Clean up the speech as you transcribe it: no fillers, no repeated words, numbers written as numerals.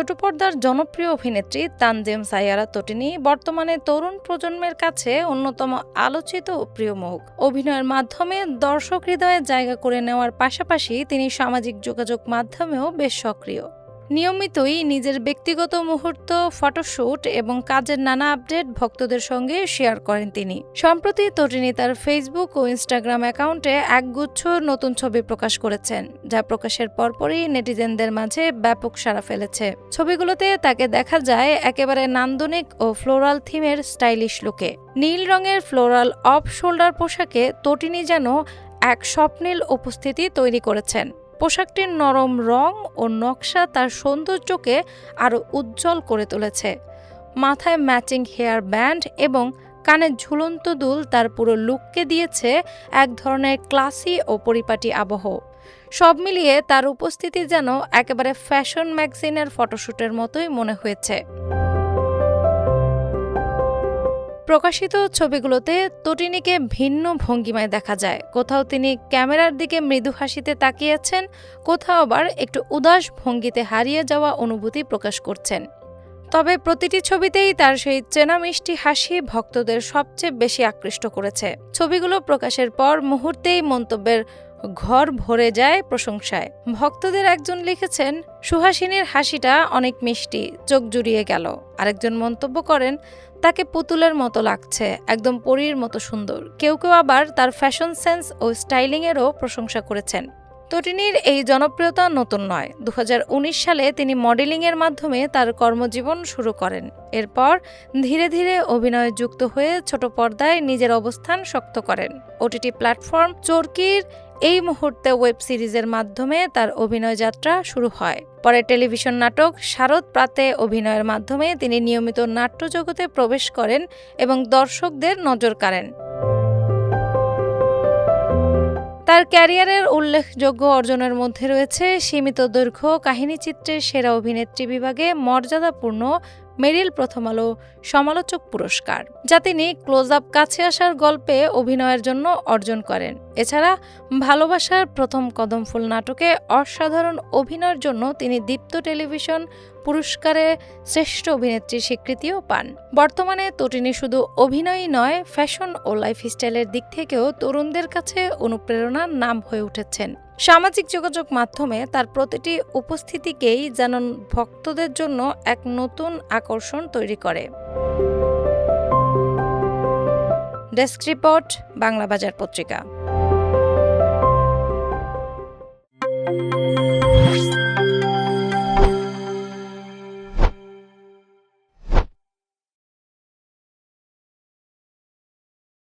ছোট পর্দার জনপ্রিয় অভিনেত্রী তানজিম সাইয়ারা তটিনী বর্তমানে তরুণ প্রজন্মের কাছে অন্যতম আলোচিত ও প্রিয় মুখ। অভিনয়ের মাধ্যমে দর্শক হৃদয়ে জায়গা করে নেওয়ার পাশাপাশি তিনি সামাজিক যোগাযোগ মাধ্যমেও বেশ সক্রিয়। নিয়মিতই নিজের ব্যক্তিগত মুহূর্ত, ফটোশ্যুট এবং কাজের নানা আপডেট ভক্তদের সঙ্গে শেয়ার করেন তিনি। সম্প্রতি তটিনী তার ফেসবুক ও ইনস্টাগ্রাম অ্যাকাউন্টে একগুচ্ছ নতুন ছবি প্রকাশ করেছেন, যা প্রকাশের পরপরই নেটিজেনদের মাঝে ব্যাপক সাড়া ফেলেছে। ছবিগুলোতে তাকে দেখা যায় একেবারে নান্দনিক ও ফ্লোরাল থিমের স্টাইলিশ লুকে। নীল রঙের ফ্লোরাল অফ শোল্ডার পোশাকে তটিনী যেন এক স্বপ্নীল উপস্থিতি তৈরি করেছেন। পোশাকটির নরম রং ও নকশা তার সৌন্দর্যকে আরও উজ্জ্বল করে তুলেছে। মাথায় ম্যাচিং হেয়ার ব্যান্ড এবং কানে ঝুলন্ত দুল তার পুরো লুককে দিয়েছে এক ধরনের ক্লাসি ও পরিপাটি আবহ। সব মিলিয়ে তার উপস্থিতি যেন একেবারে ফ্যাশন ম্যাগাজিনের ফটোশ্যুটের মতোই মনে হয়েছে। প্রকাশিত ছবিগুলোতে তটিনীকে ভিন্ন ভঙ্গিমায় দেখা যায়। কোথাও তিনি ক্যামেরার দিকে মৃদু হাসিতে তাকিয়েছেন, কোথাও আবার একটু উদাস ভঙ্গিতে হারিয়ে যাওয়া অনুভূতি প্রকাশ করছেন। তবে প্রতিটি ছবিতেই তার সেই চেনা মিষ্টি হাসি ভক্তদের সবচেয়ে বেশি আকৃষ্ট করেছে। ছবিগুলো প্রকাশের পর মুহূর্তেই মন্তব্যের ঘর ভরে যায় প্রশংসায়। ভক্তদের একজন লিখেছেন, সুহাসিনীর হাসিটা অনেক মিষ্টি, চোখ জুড়িয়ে গেল। আরেকজন মন্তব্য করেন, তাকে পুতুলের মতো লাগছে, একদম পরীর মতো সুন্দর। কেউ কেউ আবার তার ফ্যাশন সেন্স ও স্টাইলিংয়েরও প্রশংসা করেছেন। তটিনীর এই জনপ্রিয়তা নতুন নয়। 2019 সালে তিনি মডেলিংয়ের মাধ্যমে তার কর্মজীবন শুরু করেন। এরপর ধীরে ধীরে অভিনয়ে যুক্ত হয়ে ছোট পর্দায় নিজের অবস্থান শক্ত করেন। ওটিটি প্ল্যাটফর্ম চরকির এই মুহূর্তে ওয়েব সিরিজের মাধ্যমে তার অভিনয় যাত্রা শুরু হয়। পরে টেলিভিশন নাটক শারদ প্রাতে অভিনয়ের মাধ্যমে তিনি নিয়মিত নাট্যজগতে প্রবেশ করেন এবং দর্শকদের নজর কাড়েন। তার ক্যারিয়ারের উল্লেখযোগ্য অর্জনের মধ্যে রয়েছে সীমিত দৈর্ঘ্য কাহিনীচিত্রের সেরা অভিনেত্রী বিভাগে মর্যাদাপূর্ণ মেরিল প্রথম আলো সমালোচক পুরস্কার, যা তিনি ক্লোজ আপ কাছে আসার গল্পে অভিনয়ের জন্য অর্জন করেন। এছাড়া ভালোবাসার প্রথম কদমফুল নাটকে অসাধারণ অভিনয়ের জন্য তিনি দীপ্ত টেলিভিশন পুরস্কারে শ্রেষ্ঠ অভিনেত্রীর স্বীকৃতিও পান। বর্তমানে তটিনী শুধু অভিনয়ই নয়, ফ্যাশন ও লাইফস্টাইলের দিক থেকেও তরুণদের কাছে অনুপ্রেরণার নাম হয়ে উঠেছেন। সামাজিক যোগাযোগ মাধ্যমে তার প্রতিটি উপস্থিতিকেই যেন ভক্তদের জন্য এক নতুন আকর্ষণ তৈরি করে। ডেস্ক রিপোর্ট, বাংলা বাজার পত্রিকা।